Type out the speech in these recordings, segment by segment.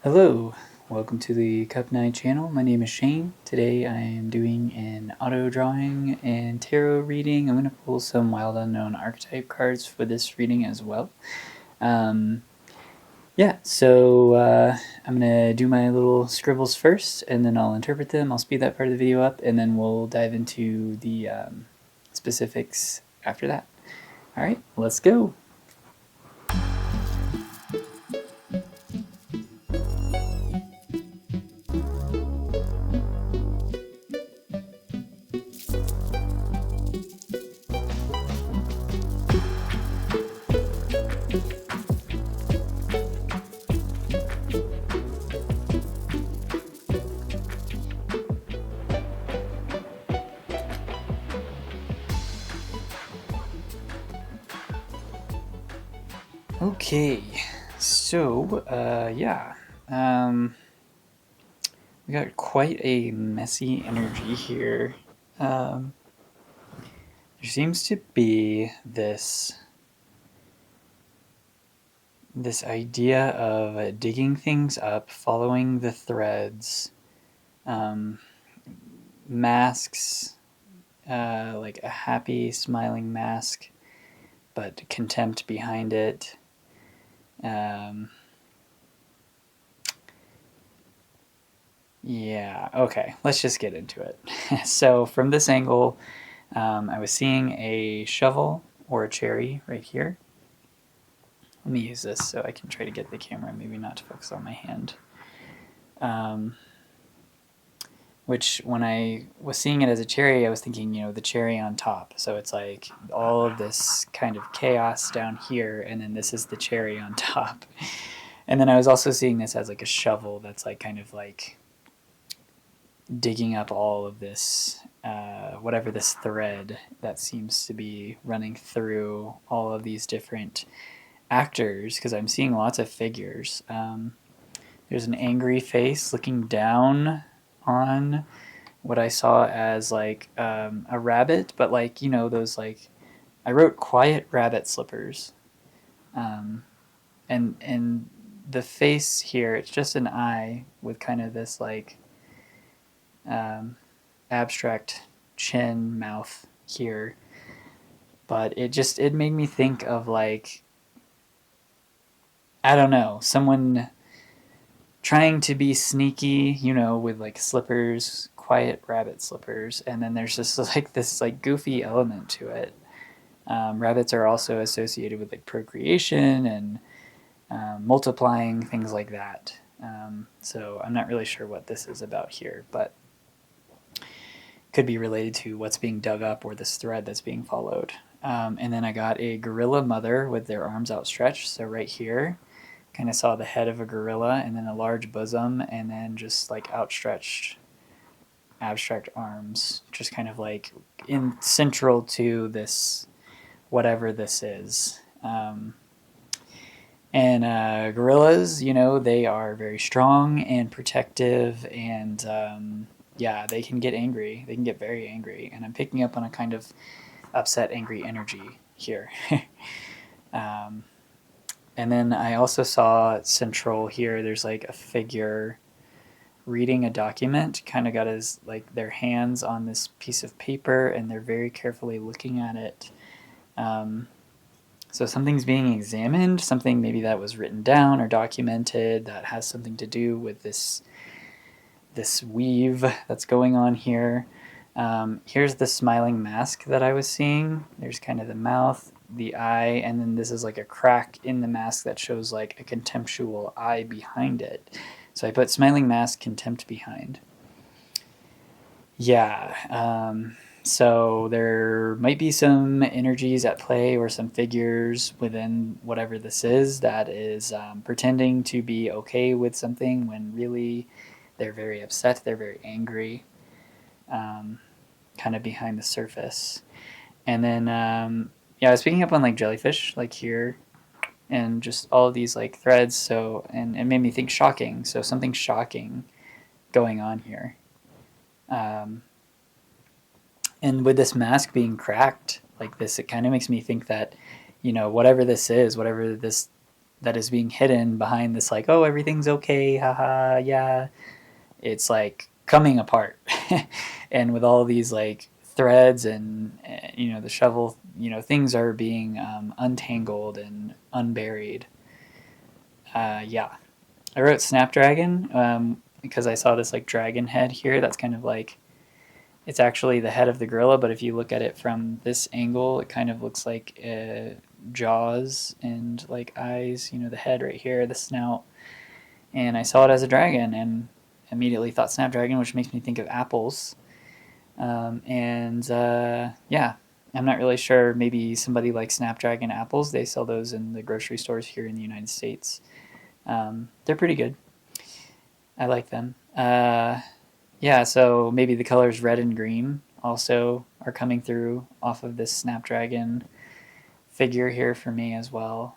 Hello, welcome to the Cup Night channel. My name is Shane. Today I am doing an auto drawing and tarot reading. I'm going to pull some Wild Unknown archetype cards for this reading as well. I'm going to do my little scribbles first, and then I'll interpret them. I'll speed that part of the video up, and then we'll dive into the specifics after that. All right, let's go. Okay, so we got quite a messy energy here. There seems to be this idea of digging things up, following the threads, masks, like a happy, smiling mask, but contempt behind it. Yeah, okay, let's just get into it. So from this angle, I was seeing a shovel or a cherry right here. Let me use this so I can try to get the camera maybe not to focus on my hand. Which when I was seeing it as a cherry, I was thinking, the cherry on top. So it's like all of this kind of chaos down here, and then this is the cherry on top. And then I was also seeing this as like a shovel that's like kind of like digging up all of this, whatever this thread that seems to be running through all of these different actors, because I'm seeing lots of figures. There's an angry face looking down on what I saw as like a rabbit, but like, those like, I wrote quiet rabbit slippers. And the face here, it's just an eye with kind of this like abstract chin mouth here. But it made me think of like, I don't know, someone trying to be sneaky, with like slippers, quiet rabbit slippers, and then there's just like this like goofy element to it. Rabbits are also associated with like procreation and multiplying, things like that. So I'm not really sure what this is about here, but could be related to what's being dug up or this thread that's being followed. And then I got a gorilla mother with their arms outstretched. So right here, kind of saw the head of a gorilla and then a large bosom and then just like outstretched abstract arms, just kind of like in central to this, whatever this is. And gorillas, they are very strong and protective, and they can get angry. They can get very angry, and I'm picking up on a kind of upset, angry energy here. And then I also saw central here, there's like a figure reading a document, kind of got his like their hands on this piece of paper, and they're very carefully looking at it. So something's being examined, something maybe that was written down or documented that has something to do with this weave that's going on here. Here's the smiling mask that I was seeing. There's kind of the mouth, the eye, and then this is like a crack in the mask that shows like a contemptual eye behind it. So I put smiling mask, contempt behind. Yeah. So there might be some energies at play or some figures within whatever this is that is pretending to be okay with something when really they're very upset, they're very angry, kind of behind the surface. And then, I was picking up on like jellyfish, like here, and just all of these like threads. So, and it made me think shocking. So something shocking going on here. And with this mask being cracked like this, it kind of makes me think that, whatever this is, whatever this that is being hidden behind this like, oh, everything's okay, haha, yeah, it's like coming apart. And with all these like threads and the shovel, things are being untangled and unburied. Yeah, I wrote Snapdragon because I saw this like dragon head here. That's kind of like, it's actually the head of the gorilla, but if you look at it from this angle, it kind of looks like jaws and like eyes. The head right here, the snout, and I saw it as a dragon and immediately thought Snapdragon, which makes me think of apples. Yeah, I'm not really sure. Maybe somebody like Snapdragon apples. They sell those in the grocery stores here in the United States. They're pretty good. I like them. Yeah, so maybe the colors red and green also are coming through off of this Snapdragon figure here for me as well.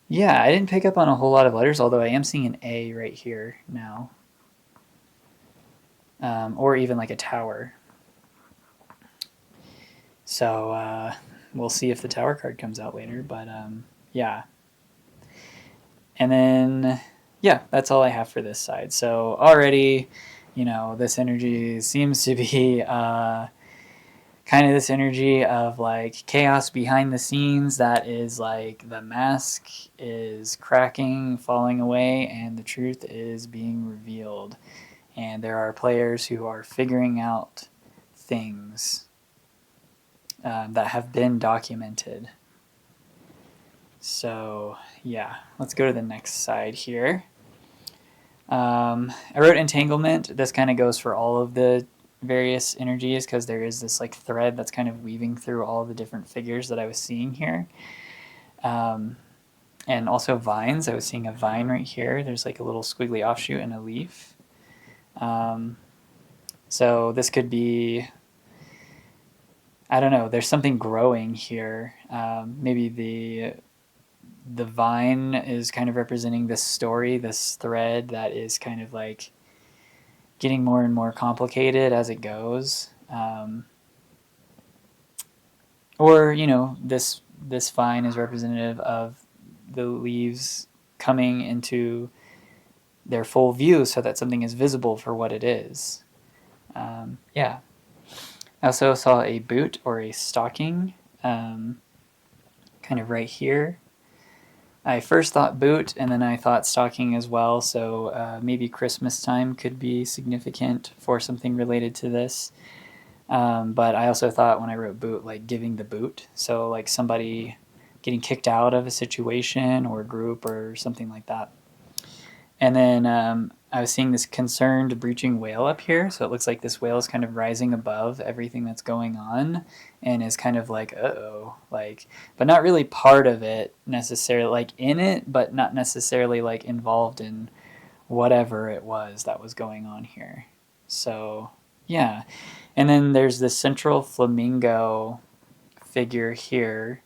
Yeah, I didn't pick up on a whole lot of letters, although I am seeing an A right here now. Or even like a tower. So we'll see if the tower card comes out later, but yeah. And then, yeah, that's all I have for this side. So already, this energy seems to be kind of this energy of like chaos behind the scenes that is like the mask is cracking, falling away, and the truth is being revealed. And there are players who are figuring out things that have been documented. So yeah, let's go to the next side here. I wrote entanglement. This kind of goes for all of the various energies because there is this like thread that's kind of weaving through all the different figures that I was seeing here. And also vines. I was seeing a vine right here. There's like a little squiggly offshoot and a leaf. So this could be, I don't know, there's something growing here. Maybe the vine is kind of representing this story, this thread that is kind of like getting more and more complicated as it goes. Or, this vine is representative of the leaves coming into their full view so that something is visible for what it is. Yeah. I also saw a boot or a stocking kind of right here. I first thought boot, and then I thought stocking as well, so maybe Christmas time could be significant for something related to this. But I also thought when I wrote boot, like giving the boot, so like somebody getting kicked out of a situation or group or something like that. And then I was seeing this concerned breaching whale up here, so it looks like this whale is kind of rising above everything that's going on and is kind of like, uh-oh, like, but not really part of it necessarily, like in it, but not necessarily like involved in whatever it was that was going on here. So, yeah. And then there's this central flamingo figure here,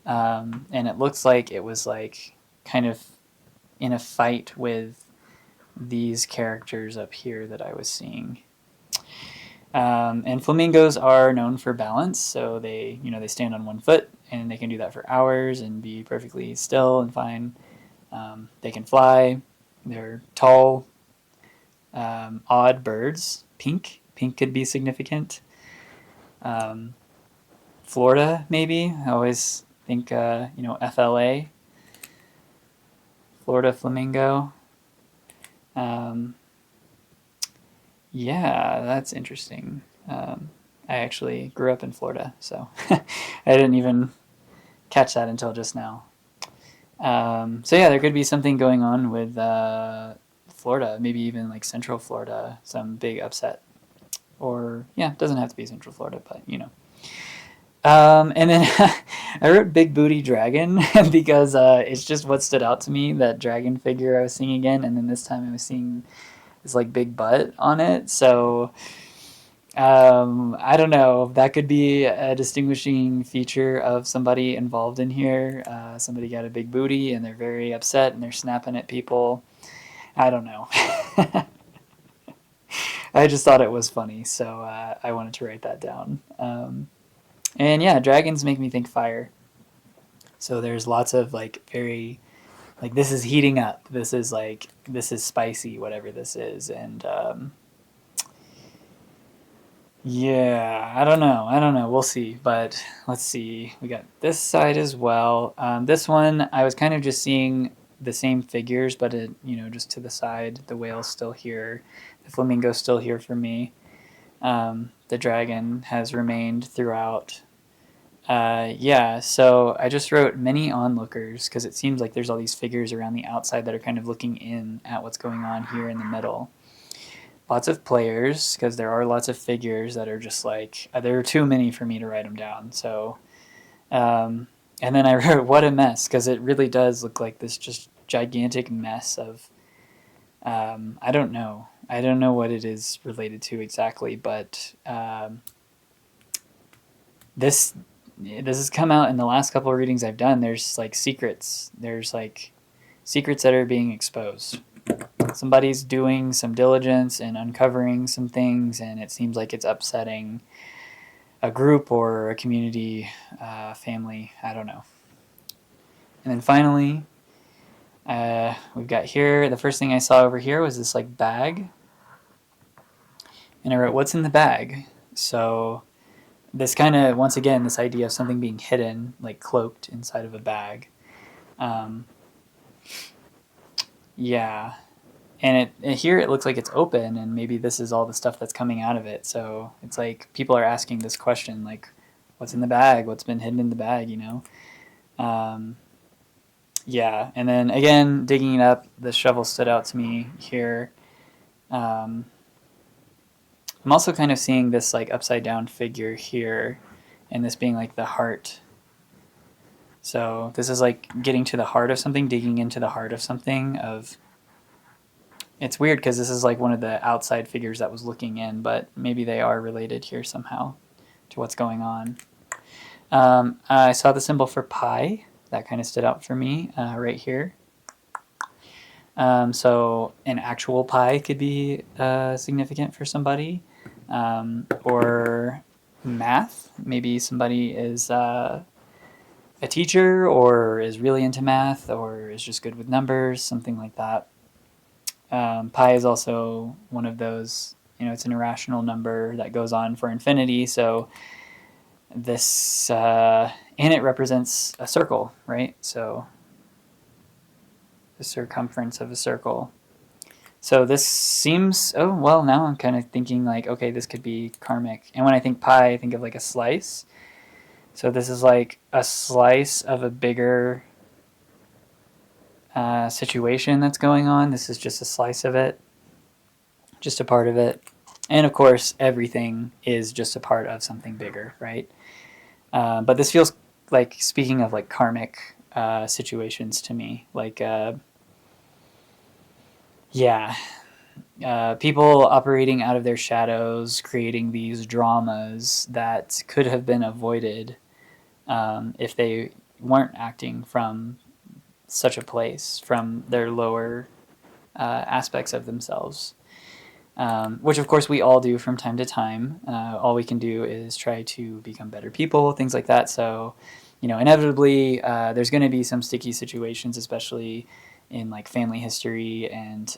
and it looks like it was like kind of in a fight with these characters up here that I was seeing. And flamingos are known for balance, so they stand on one foot, and they can do that for hours and be perfectly still and fine. They can fly. They're tall, odd birds. Pink could be significant. Florida, maybe. I always think, FLA, Florida flamingo. Yeah, that's interesting. I actually grew up in Florida, so I didn't even catch that until just now. So yeah, there could be something going on with Florida, maybe even like Central Florida, some big upset. Or, yeah, it doesn't have to be Central Florida, but, And then I wrote Big Booty Dragon because it's just what stood out to me, that dragon figure I was seeing again, and then this time I was seeing this like big butt on it. So I don't know. That could be a distinguishing feature of somebody involved in here. Somebody got a big booty and they're very upset and they're snapping at people. I don't know. I just thought it was funny, so I wanted to write that down. And yeah, dragons make me think fire. So there's lots of like very like this is heating up. This is like this is spicy, whatever this is, and yeah, I don't know. I don't know. We'll see. But let's see. We got this side as well. This one, I was kind of just seeing the same figures, but it, just to the side. The whale's still here. The flamingo's still here for me. The dragon has remained throughout. Yeah, so I just wrote many onlookers because it seems like there's all these figures around the outside that are kind of looking in at what's going on here in the middle. Lots of players because there are lots of figures that are just like there are too many for me to write them down. So, and then I wrote what a mess because it really does look like this just gigantic mess of I don't know what it is related to exactly, but this has come out in the last couple of readings I've done. There's like secrets. There's like secrets that are being exposed. Somebody's doing some diligence and uncovering some things, and it seems like it's upsetting a group or a community, family. I don't know. And then finally, we've got here, the first thing I saw over here was this like bag. And I wrote, what's in the bag? So this kind of, once again, this idea of something being hidden, like cloaked inside of a bag. Yeah. And here it looks like it's open, and maybe this is all the stuff that's coming out of it. So it's like people are asking this question, like, what's in the bag? What's been hidden in the bag, Yeah, and then again, digging it up, the shovel stood out to me here. I'm also kind of seeing this like upside down figure here, and this being like the heart. So this is like getting to the heart of something, digging into the heart of something. It's weird because this is like one of the outside figures that was looking in, but maybe they are related here somehow to what's going on. I saw the symbol for pi. That kind of stood out for me right here. So an actual pi could be significant for somebody. Or math. Maybe somebody is a teacher or is really into math or is just good with numbers, something like that. Pi is also one of those, it's an irrational number that goes on for infinity. So this, and it represents a circle, right? So the circumference of a circle. So this seems, now I'm kind of thinking like, okay, this could be karmic. And when I think pi, I think of like a slice. So this is like a slice of a bigger situation that's going on. This is just a slice of it, just a part of it. And of course, everything is just a part of something bigger, right? But this feels like, speaking of like karmic situations to me, like, people operating out of their shadows, creating these dramas that could have been avoided if they weren't acting from such a place, from their lower aspects of themselves, which of course we all do from time to time. All we can do is try to become better people, things like that. So, inevitably there's going to be some sticky situations, especially in like family history and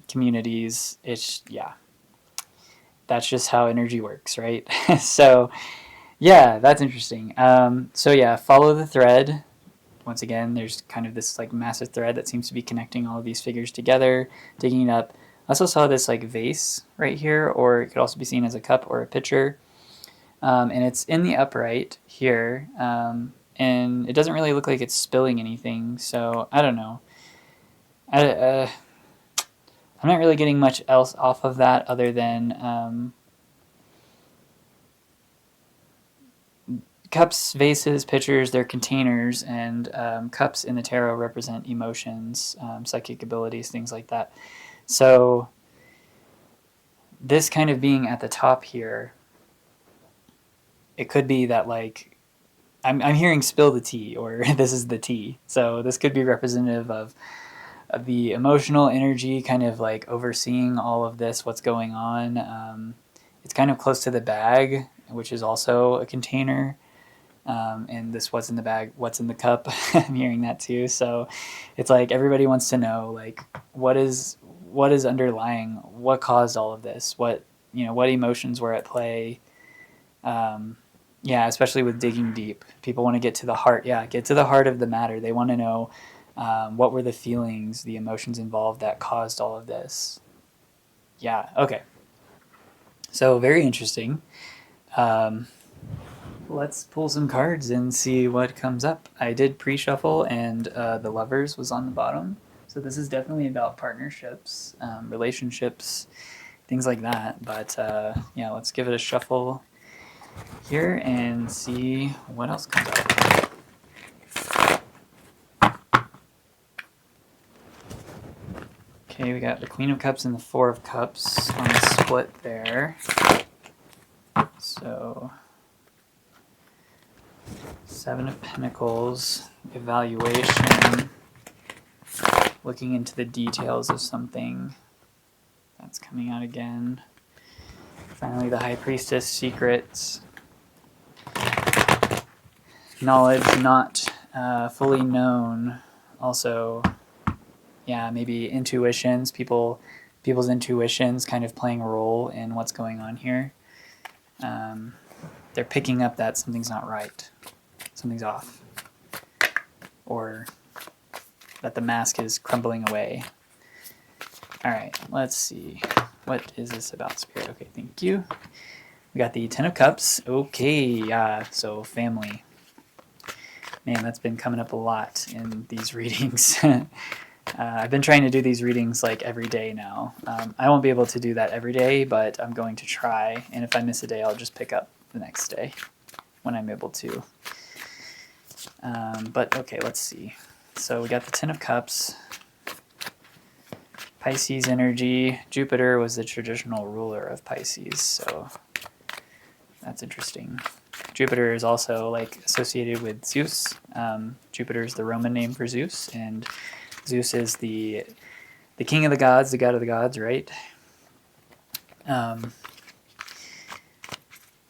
communities. That's just how energy works, right? So yeah, that's interesting. Follow the thread. Once again, there's kind of this like massive thread that seems to be connecting all of these figures together, digging it up. I also saw this like vase right here, or it could also be seen as a cup or a pitcher. And it's in the upright here, and it doesn't really look like it's spilling anything, so I don't know. I'm not really getting much else off of that other than cups, vases, pitchers, they're containers, and cups in the tarot represent emotions, psychic abilities, things like that. So this kind of being at the top here, it could be that like I'm hearing spill the tea, or this is the tea. So this could be representative of the emotional energy kind of like overseeing all of this, what's going on. It's kind of close to the bag, which is also a container. and this what's in the bag, what's in the cup. I'm hearing that too. So it's like everybody wants to know, like, what is underlying, what caused all of this, what emotions were at play. Yeah, especially with digging deep, people want to get to the heart. Yeah, get to the heart of the matter. They want to know what were the feelings, the emotions involved that caused all of this. Yeah, okay. So very interesting. Let's pull some cards and see what comes up. I did pre-shuffle, and the Lovers was on the bottom. So this is definitely about partnerships, relationships, things like that. But yeah, let's give it a shuffle here and see what else comes up. Okay, we got the Queen of Cups and the Four of Cups on the split there. So, Seven of Pentacles, evaluation, looking into the details of something. That's coming out again. Finally, the High Priestess, secrets. Knowledge not fully known. Also, yeah, maybe intuitions, people's intuitions kind of playing a role in what's going on here. They're picking up that something's not right, something's off, or that the mask is crumbling away. All right, let's see. What is this about, Spirit? Okay, thank you. We got the Ten of Cups. Okay, so family. Man, that's been coming up a lot in these readings. I've been trying to do these readings like every day now. I won't be able to do that every day, but I'm going to try. And if I miss a day, I'll just pick up the next day when I'm able to. But okay, let's see. So we got the Ten of Cups. Pisces energy. Jupiter was the traditional ruler of Pisces, so that's interesting. Jupiter is also like associated with Zeus. Jupiter is the Roman name for Zeus, and Zeus is the king of the gods, the god of the gods, right?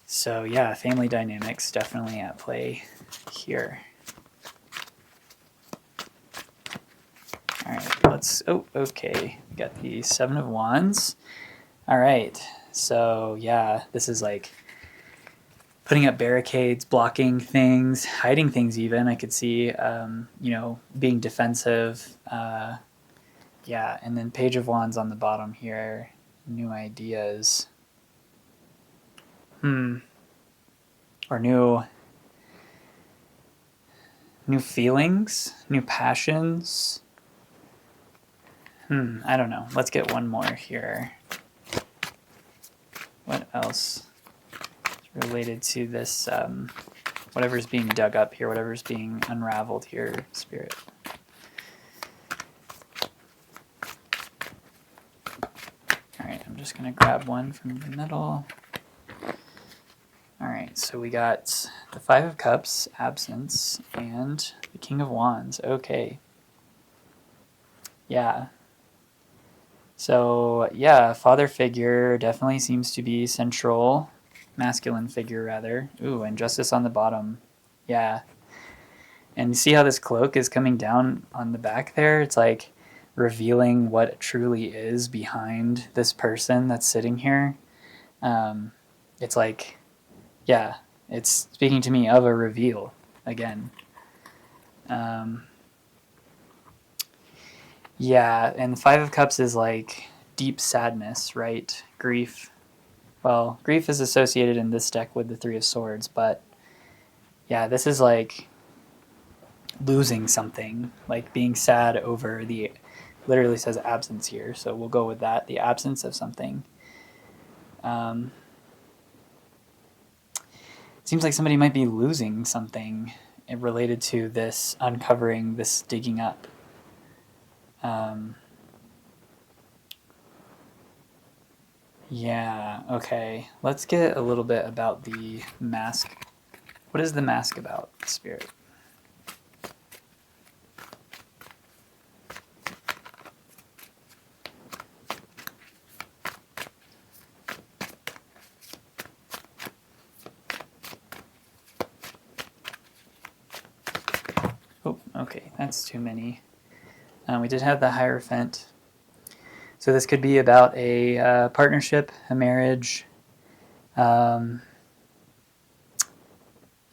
So yeah, family dynamics definitely at play here. All right, let's. Oh, okay. We got the Seven of Wands. All right. So yeah, this is like putting up barricades, blocking things, hiding things even. I could see, being defensive. Yeah, and then Page of Wands on the bottom here. New ideas. Or new feelings, new passions. I don't know. Let's get one more here. What else is related to this? Whatever's being dug up here, whatever's being unraveled here, Spirit. All right, I'm just going to grab one from the middle. All right, so we got the Five of Cups, absence, and the King of Wands. Okay. Yeah. So, yeah, father figure definitely seems to be central. Masculine figure, rather. Ooh, and Justice on the bottom. Yeah. And you see how this cloak is coming down on the back there? It's like revealing what truly is behind this person that's sitting here. It's like, yeah, it's speaking to me of a reveal again. Yeah, and the Five of Cups is like deep sadness, right? Grief. Well, grief is associated in this deck with the Three of Swords, but yeah, this is like losing something, like being sad over the, literally says absence here, so we'll go with that, the absence of something. It seems like somebody might be losing something related to this uncovering, this digging up. Yeah, okay. Let's get a little bit about the mask. What is the mask about, Spirit? That's too many. We did have the Hierophant. So this could be about a partnership, a marriage. It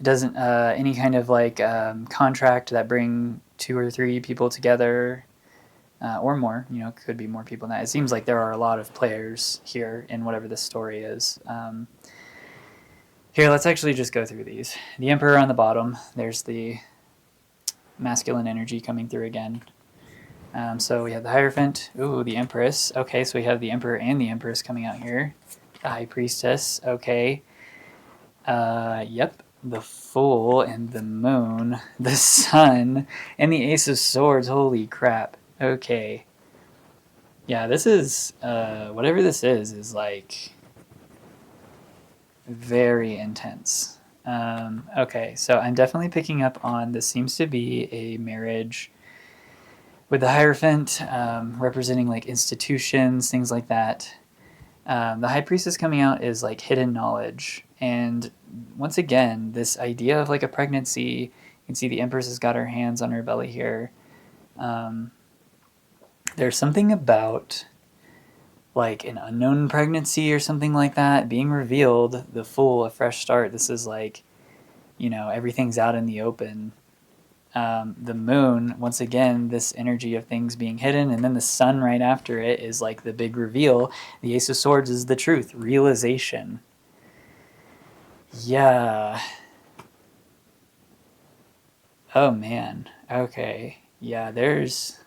doesn't any kind of like contract that bring 2 or 3 people together, or more. You know, it could be more people than that. It seems like there are a lot of players here in whatever this story is. Here, let's actually just go through these. The Emperor on the bottom. There's the masculine energy coming through again. So we have the Hierophant. Ooh, the Empress. Okay, so we have the Emperor and the Empress coming out here. The High Priestess. Okay. Yep. The Fool and the Moon. The Sun. And the Ace of Swords. Holy crap. Okay. Yeah, this is... whatever this is like... very intense. Okay, so I'm definitely picking up on this seems to be a marriage with the Hierophant, representing like institutions, things like that. The High Priestess coming out is like hidden knowledge. And once again, this idea of like a pregnancy, you can see the Empress has got her hands on her belly here. There's something about like an unknown pregnancy or something like that being revealed. The Fool, a fresh start. This is like, you know, everything's out in the open. The Moon, once again, this energy of things being hidden, and then the Sun right after it is like the big reveal. The Ace of Swords is the truth, realization. Yeah. Oh man. Okay. Yeah, there's...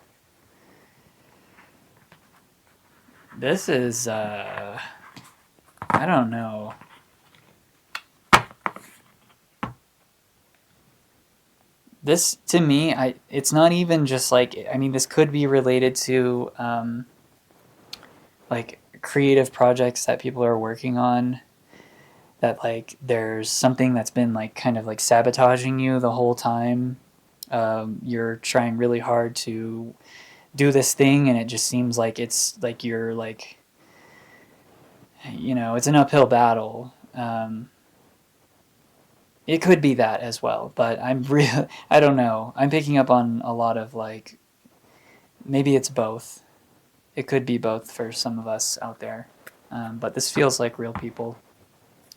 This is, I don't know. This, to me, it's not even just like, I mean, this could be related to, like, creative projects that people are working on, that, like, there's something that's been, like, kind of, like, sabotaging you the whole time. You're trying really hard to do this thing, and it just seems like it's, like, you're, like, you know, it's an uphill battle. It could be that as well, but I don't know. I'm picking up on a lot of like, maybe it's both. It could be both for some of us out there. But this feels like real people.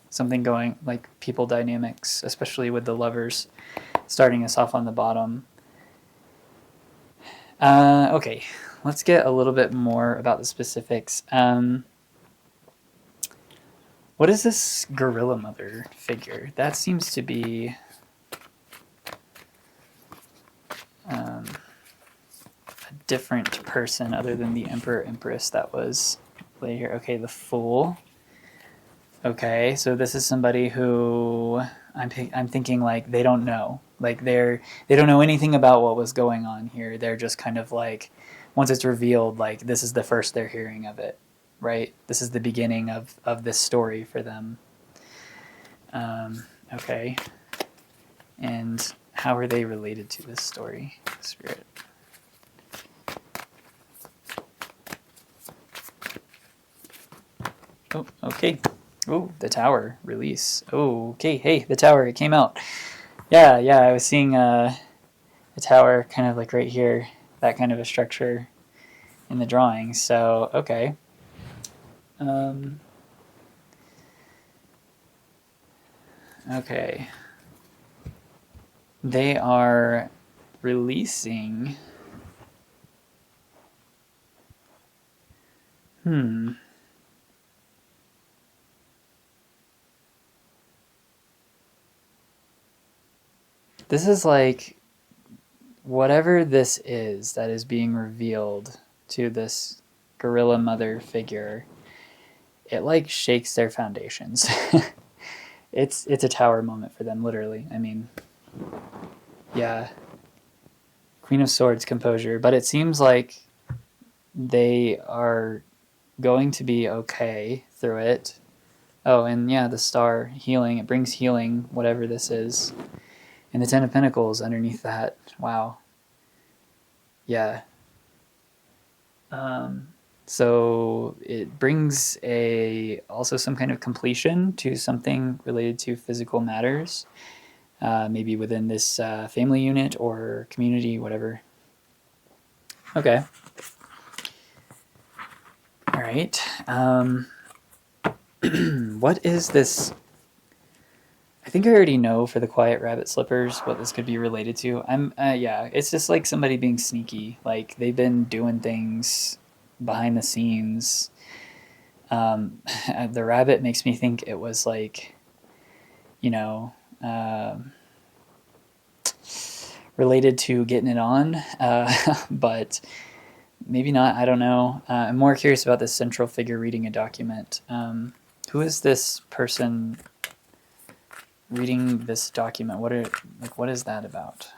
Something going, like people dynamics, especially with the Lovers starting us off on the bottom. Okay, let's get a little bit more about the specifics. What is this Gorilla Mother figure? That seems to be a different person other than the Emperor Empress that was laid here. Okay, the Fool. Okay, so this is somebody who I'm thinking like they don't know. Like they don't know anything about what was going on here. They're just kind of like, once it's revealed, like this is the first they're hearing of it. Right? This is the beginning of this story for them. Okay. And how are they related to this story? Spirit. Oh, okay. Oh, the Tower release. Oh, okay. Hey, the Tower, it came out. Yeah, I was seeing the Tower kind of like right here, that kind of a structure in the drawing. So, okay. Okay. They are releasing... This is like... whatever this is that is being revealed to this Gorilla Mother figure, it like shakes their foundations. It's a Tower moment for them, literally. I mean, yeah. Queen of Swords, composure, but it seems like they are going to be okay through it. Oh, and yeah, the Star, healing. It brings healing, whatever this is. And the Ten of Pentacles underneath that. Wow. Yeah. So it brings also some kind of completion to something related to physical matters. maybe within this family unit or community, whatever. Okay. All right. What is this? I think I already know for the quiet rabbit slippers what this could be related to. Yeah, it's just like somebody being sneaky. Like they've been doing things behind the scenes. The rabbit makes me think it was like, you know, related to getting it on, but maybe not. I don't know. I'm more curious about this central figure reading a document. Who is this person reading this document? What is that about?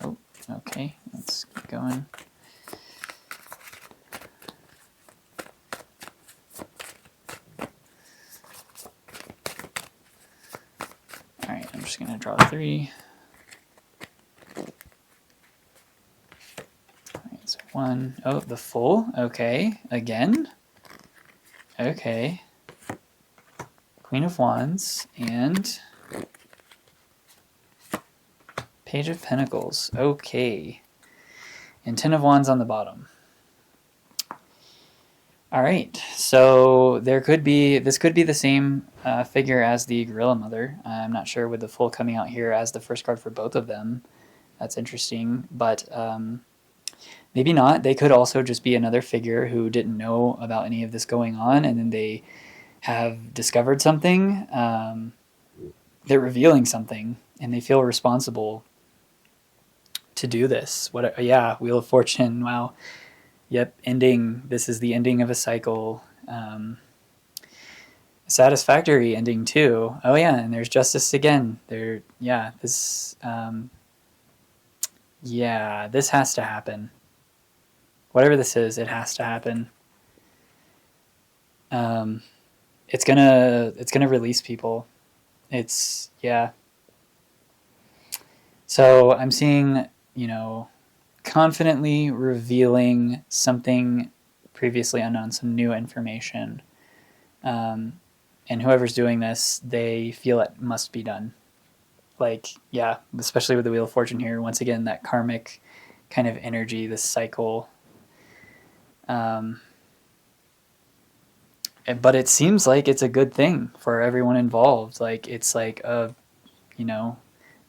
Oh, okay. Let's keep going. All right, I'm just gonna draw 3. All right, so 1. Oh, the full. Okay, again. Okay. Queen of Wands and Page of Pentacles. Okay. And 10 of Wands on the bottom. All right. So this could be the same figure as the Gorilla Mother. I'm not sure with the full coming out here as the first card for both of them. That's interesting. But maybe not. They could also just be another figure who didn't know about any of this going on, and then they have discovered something. They're revealing something, and they feel responsible to do this. Yeah, Wheel of Fortune. Wow. Yep, ending. This is the ending of a cycle. Satisfactory ending too. Oh yeah, and there's justice again. This has to happen. Whatever this is, it has to happen. It's gonna release people. So I'm seeing, confidently revealing something previously unknown, some new information. And whoever's doing this, they feel it must be done. Especially with the Wheel of Fortune here. Once again, that karmic kind of energy, this cycle. But it seems like it's a good thing for everyone involved. It's like Nine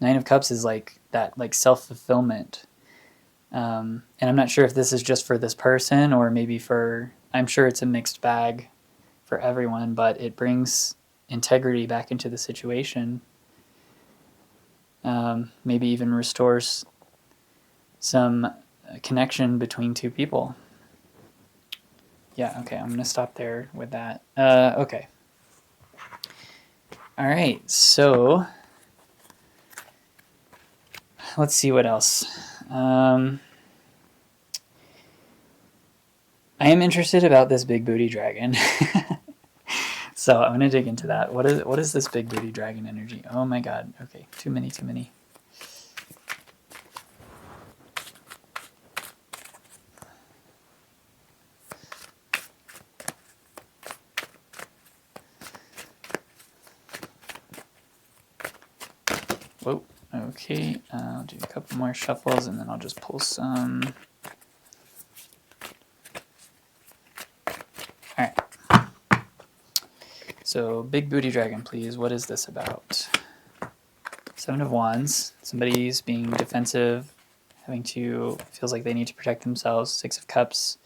of Cups is like that, like self-fulfillment. And I'm not sure if this is just for this person or maybe I'm sure it's a mixed bag for everyone, but it brings integrity back into the situation. Maybe even restores some connection between two people. Yeah, okay, I'm going to stop there with that. Okay. All right, so let's see what else. I am interested about this big booty dragon. So I'm going to dig into that. What is this big booty dragon energy? Oh my god. Okay, too many. Whoa. Okay, I'll do a couple more shuffles and then I'll just pull some. Alright. So, big booty dragon, please. What is this about? 7 of Wands. Somebody's being defensive, feels like they need to protect themselves. 6 of Cups.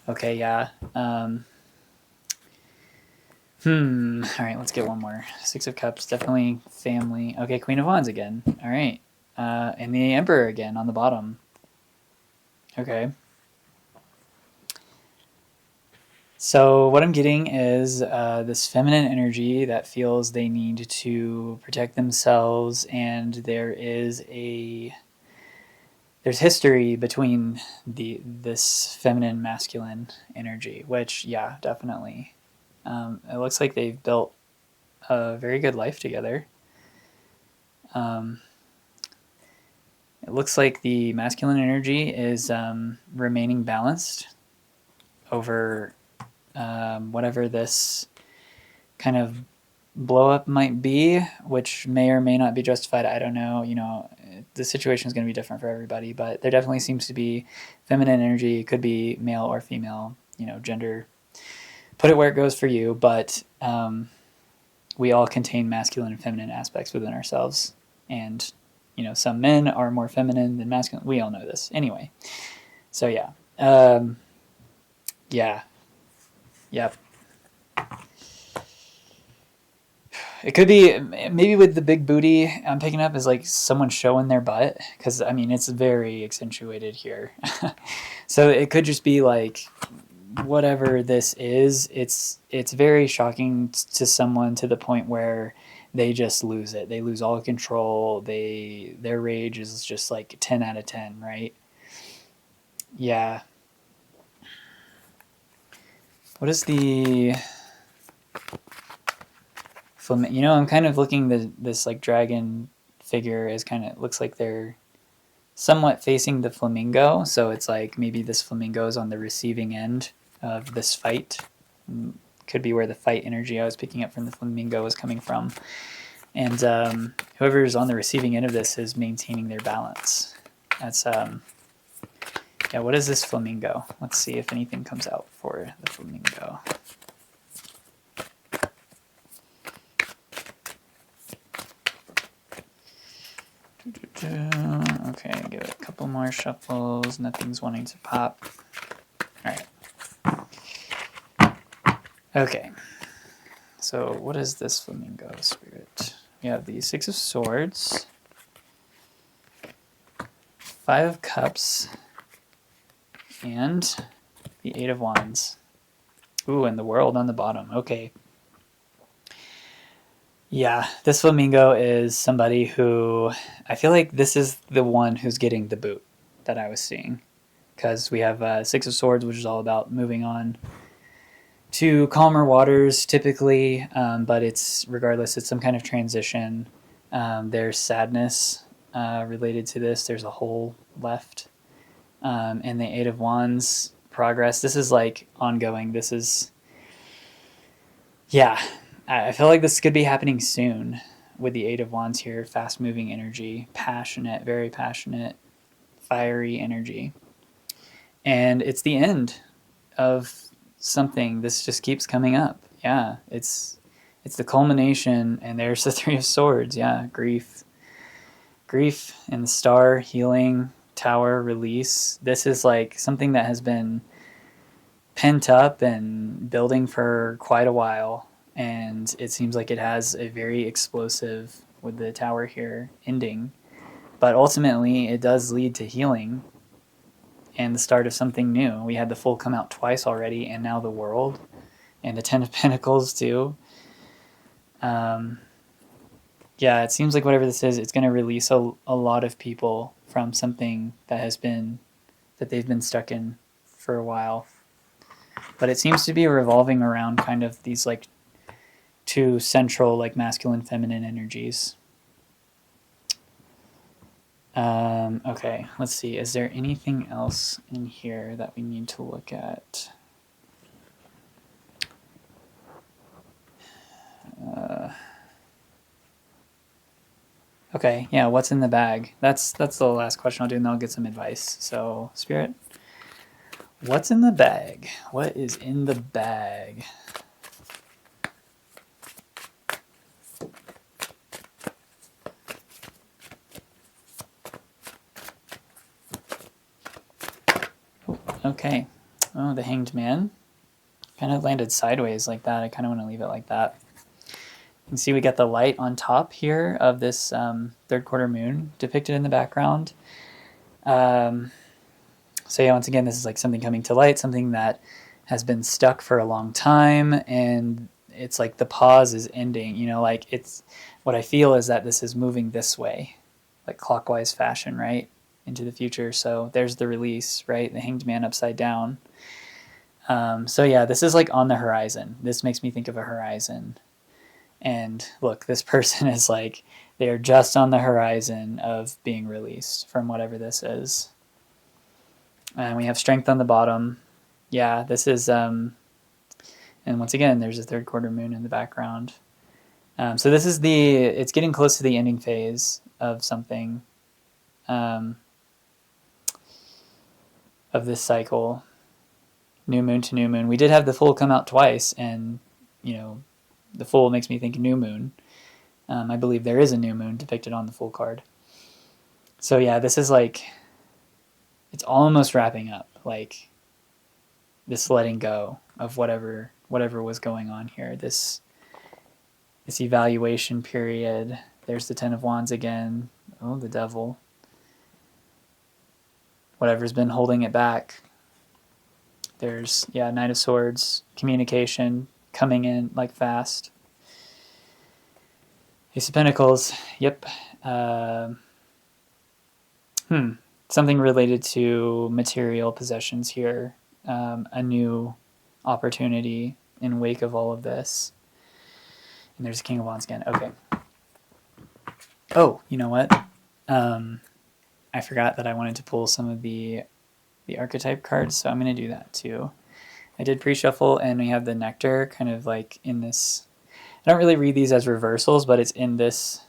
Okay, yeah. Alright, let's get one more. 6 of Cups, definitely family. Okay, Queen of Wands again. Alright. And the Emperor again on the bottom. Okay. So what I'm getting is this feminine energy that feels they need to protect themselves, and there's history between this feminine masculine energy, which yeah, definitely. It looks like they've built a very good life together. It looks like the masculine energy is remaining balanced over whatever this kind of blow up might be, which may or may not be justified. I don't know. You know, the situation is going to be different for everybody, but there definitely seems to be feminine energy. It could be male or female, you know, gender. Put it where it goes for you, but we all contain masculine and feminine aspects within ourselves. And, you know, some men are more feminine than masculine. We all know this. Anyway, so yeah. Yeah. Yep. It could be maybe with the big booty I'm picking up is like someone showing their butt, because I mean it's very accentuated here. So it could just be like whatever this is. It's very shocking to someone to the point where they just lose it. They lose all control. Their rage is just like 10 out of 10, right? Yeah. What is the you know, I'm kind of looking this like dragon figure as kind of looks like they're somewhat facing the flamingo. So it's like maybe this flamingo is on the receiving end of this fight. Could be where the fight energy I was picking up from the flamingo was coming from. And whoever is on the receiving end of this is maintaining their balance. That's yeah. What is this flamingo? Let's see if anything comes out for the flamingo. Okay, give it a couple more shuffles. Nothing's wanting to pop. All right. Okay. So what is this flamingo spirit? We have the Six of Swords, Five of Cups, and the Eight of Wands. Ooh, and the World on the bottom. Okay. Yeah, this flamingo is somebody who I feel like this is the one who's getting the boot that I was seeing, because we have Six of Swords, which is all about moving on to calmer waters typically, but it's regardless, it's some kind of transition. There's sadness related to this. There's a hole left. And the Eight of Wands, progress. This is like ongoing. This is, yeah, I feel like this could be happening soon with the Eight of Wands here. Fast moving energy, passionate, very passionate, fiery energy. And it's the end of something. This just keeps coming up. Yeah, it's the culmination. And there's the Three of Swords. Yeah, grief and the Star, healing, Tower, release. This is like something that has been pent up and building for quite a while, and it seems like it has a very explosive, with the Tower here, ending. But ultimately it does lead to healing and the start of something new. We had the Fool come out twice already, and now the World, and the Ten of Pentacles too. Yeah, it seems like whatever this is, it's going to release a lot of people from something that they've been stuck in for a while. But it seems to be revolving around kind of these like two central like masculine feminine energies. Okay, let's see. Is there anything else in here that we need to look at? Okay, yeah, what's in the bag? That's the last question I'll do, and then I'll get some advice. So, Spirit, what's in the bag? What is in the bag? Oh, okay. Oh, the Hanged Man. Kind of landed sideways like that. I kind of want to leave it like that. You can see we got the light on top here of this third quarter moon depicted in the background. So yeah, once again, this is like something coming to light, something that has been stuck for a long time, and it's like the pause is ending. You know, like it's what I feel is that this is moving this way, like clockwise fashion, right, into the future. So there's the release, right? The Hanged Man upside down. So yeah, this is like on the horizon. This makes me think of a horizon. And look, this person is like, they are just on the horizon of being released from whatever this is. And we have strength on the bottom. Yeah, this is, and once again, there's a third quarter moon in the background. So this is it's getting close to the ending phase of something, of this cycle. New moon to new moon. We did have the full come out twice, and the full makes me think new moon. I believe there is a new moon depicted on the full card. So yeah, this is like, it's almost wrapping up, like this letting go of whatever was going on here. This evaluation period. There's the Ten of Wands again. Oh, the devil. Whatever's been holding it back. There's, Knight of Swords, communication coming in like fast. Ace of Pentacles, yep. Something related to material possessions here. A new opportunity in wake of all of this. And there's a King of Wands again. Okay. Oh, you know what? I forgot that I wanted to pull some of the archetype cards, so I'm going to do that too. I did pre-shuffle, and we have the Nectar kind of like in this. I don't really read these as reversals, but it's in this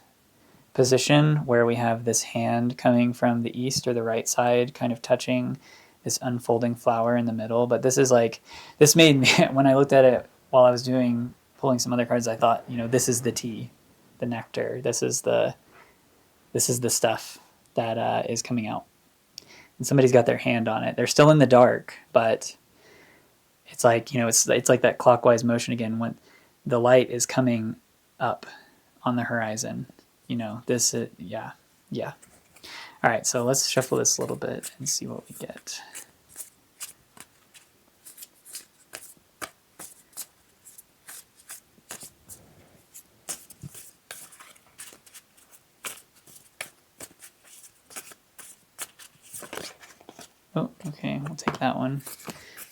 position where we have this hand coming from the east or the right side, kind of touching this unfolding flower in the middle. But this is like, this made me, when I looked at it while I was pulling some other cards, I thought, this is the tea, the nectar. This is the stuff that is coming out. And somebody's got their hand on it. They're still in the dark, but it's like, it's like that clockwise motion again when the light is coming up on the horizon. This is, yeah. All right, so let's shuffle this a little bit and see what we get. Oh, okay, we'll take that one.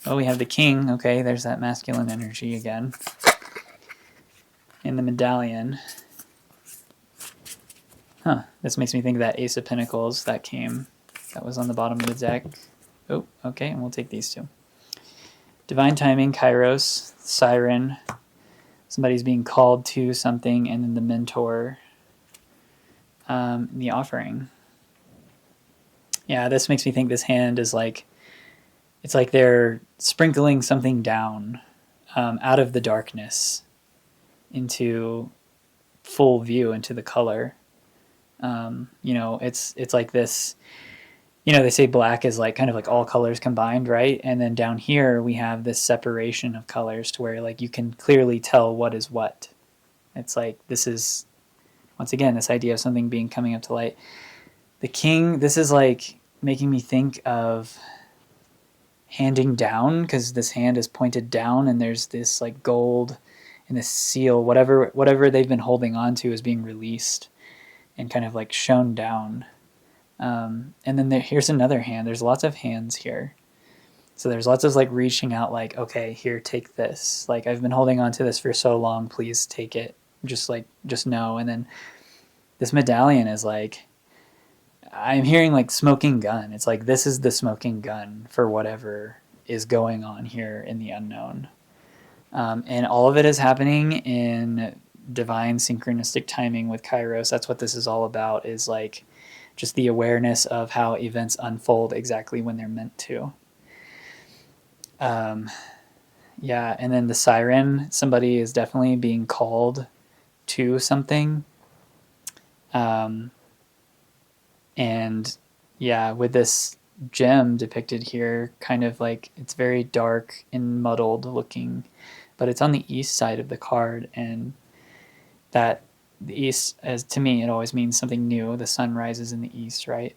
Oh, we have the King. Okay, there's that masculine energy again. In the medallion. This makes me think of that Ace of Pentacles that was on the bottom of the deck. Oh, okay, and we'll take these two. Divine Timing, Kairos, Siren. Somebody's being called to something, and then the Mentor. The Offering. Yeah, this makes me think this hand is like, it's like they're sprinkling something down out of the darkness into full view, into the color. It's like this, they say black is like kind of like all colors combined, right? And then down here we have this separation of colors to where like you can clearly tell what is what. It's like, this is, once again, this idea of something coming up to light. The King, this is like making me think of handing down, because this hand is pointed down and there's this like gold and this seal, whatever they've been holding on to is being released and kind of like shown down. And then here's another hand. There's lots of hands here. So there's lots of like reaching out like, okay, here, take this. Like, I've been holding on to this for so long, please take it. Just know. And then this medallion is like, I'm hearing like smoking gun. It's like, this is the smoking gun for whatever is going on here in the unknown. And all of it is happening in divine synchronistic timing with Kairos. That's what this is all about, is like just the awareness of how events unfold exactly when they're meant to. And then the Siren, somebody is definitely being called to something. With this gem depicted here, kind of like, it's very dark and muddled looking, but it's on the east side of the card, and that the east, as to me, it always means something new. The sun rises in the east, right?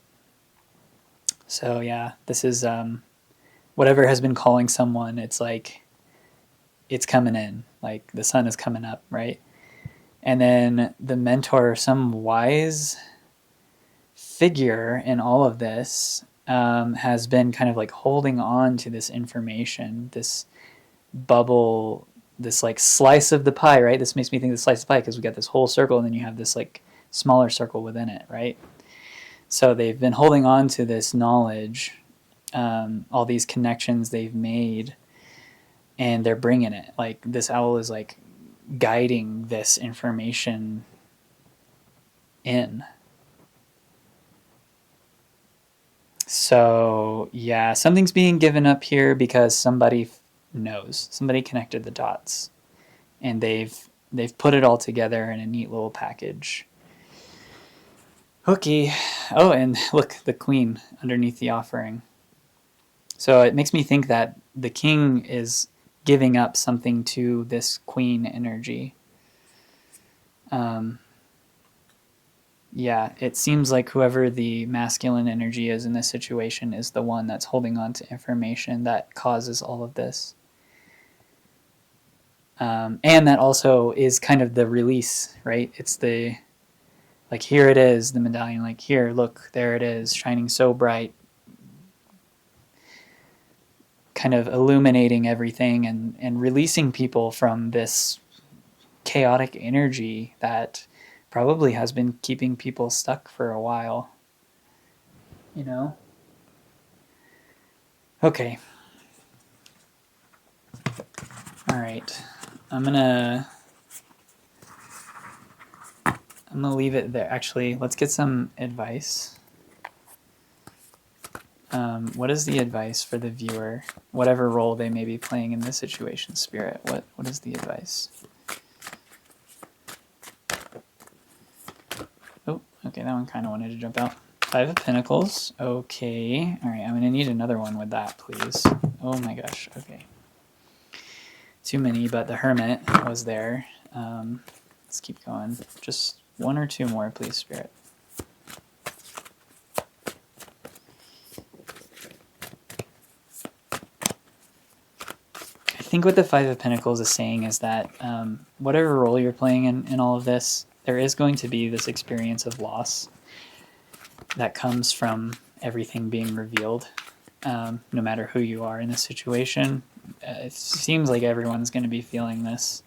So yeah, this is whatever has been calling someone. It's like, it's coming in, like the sun is coming up, right? And then the Mentor, some wise figure in all of this, has been kind of like holding on to this information, this bubble, this like slice of the pie, right? This makes me think of the slice of pie because we got this whole circle and then you have this like smaller circle within it, right? So they've been holding on to this knowledge, all these connections they've made, and they're bringing it. Like, this owl is like guiding this information in. So yeah, something's being given up here because somebody knows. Somebody connected the dots, and they've put it all together in a neat little package. Okay. Oh, and look, the queen underneath the offering. So it makes me think that the king is giving up something to this queen energy. Yeah, it seems like whoever the masculine energy is in this situation is the one that's holding on to information that causes all of this. And that also is kind of the release, right? It's the, like, here it is, the medallion, like, here, look, there it is, shining so bright, kind of illuminating everything and releasing people from this chaotic energy that probably has been keeping people stuck for a while. You know? Okay. All right. I'm gonna leave it there. Actually, let's get some advice. What is the advice for the viewer, whatever role they may be playing in this situation? Spirit, what is the advice? Oh, okay, that one kind of wanted to jump out. 5 of Pentacles. Okay. All right, I'm going to need another one with that, please. Oh my gosh. Okay. Too many, but the Hermit was there. Let's keep going. Just 1 or 2 more, please, Spirit. I think what the 5 of Pentacles is saying is that whatever role you're playing in all of this, there is going to be this experience of loss that comes from everything being revealed, no matter who you are in this situation. It seems like everyone's going to be feeling this.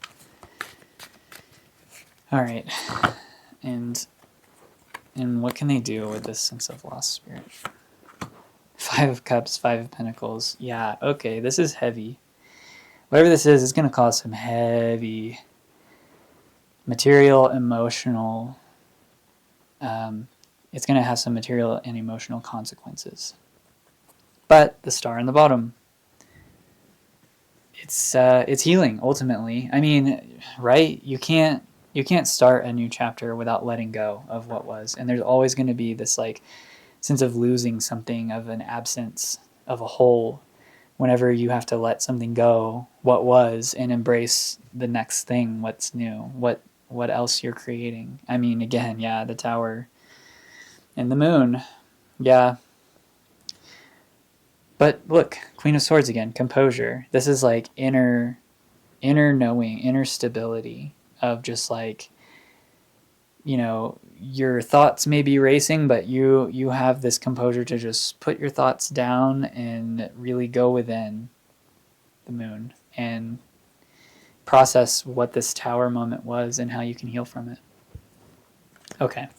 All right. And what can they do with this sense of lost spirit? 5 of Cups, 5 of Pentacles. Yeah, okay, this is heavy. Whatever this is, it's going to cause some heavy material, emotional, it's going to have some material and emotional consequences. But the star in the bottom, it's healing ultimately. I mean, right? You can't start a new chapter without letting go of what was, and there's always going to be this like sense of losing something, of an absence of a whole. Whenever you have to let something go, what was, and embrace the next thing, what's new, what else you're creating. I mean, again, yeah, the Tower and the Moon, yeah. But look, Queen of Swords again, composure. This is like inner knowing, inner stability of just like, you know, your thoughts may be racing, but you have this composure to just put your thoughts down and really go within the Moon and process what this Tower moment was and how you can heal from it. Okay.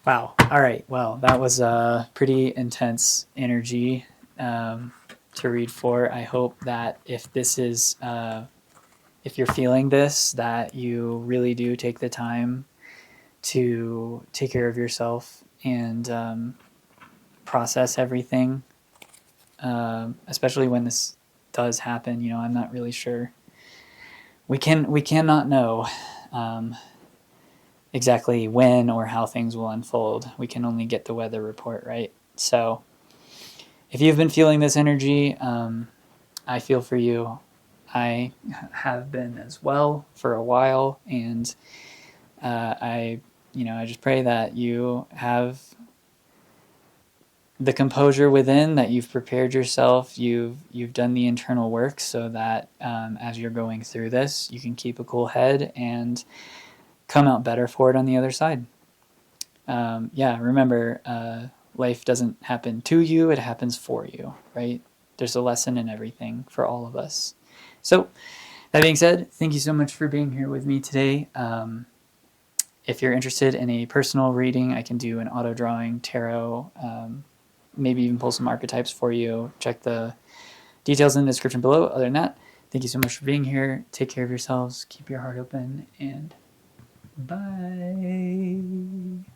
Wow. All right. Well, that was a pretty intense energy to read for. I hope that if this is, if you're feeling this, that you really do take the time to take care of yourself and process everything, especially when this does happen. You know, I'm not really sure. We cannot know exactly when or how things will unfold. We can only get the weather report, right? So if you've been feeling this energy, I feel for you. I have been as well for a while, and I just pray that you have the composure within, that you've prepared yourself, you've done the internal work so that as you're going through this, you can keep a cool head and come out better for it on the other side. Remember, life doesn't happen to you, it happens for you, right? There's a lesson in everything for all of us. So, that being said, thank you so much for being here with me today. If you're interested in a personal reading, I can do an auto drawing, tarot, maybe even pull some archetypes for you. Check the details in the description below. Other than that, Thank you so much for being here. Take care of yourselves. Keep your heart open, and bye.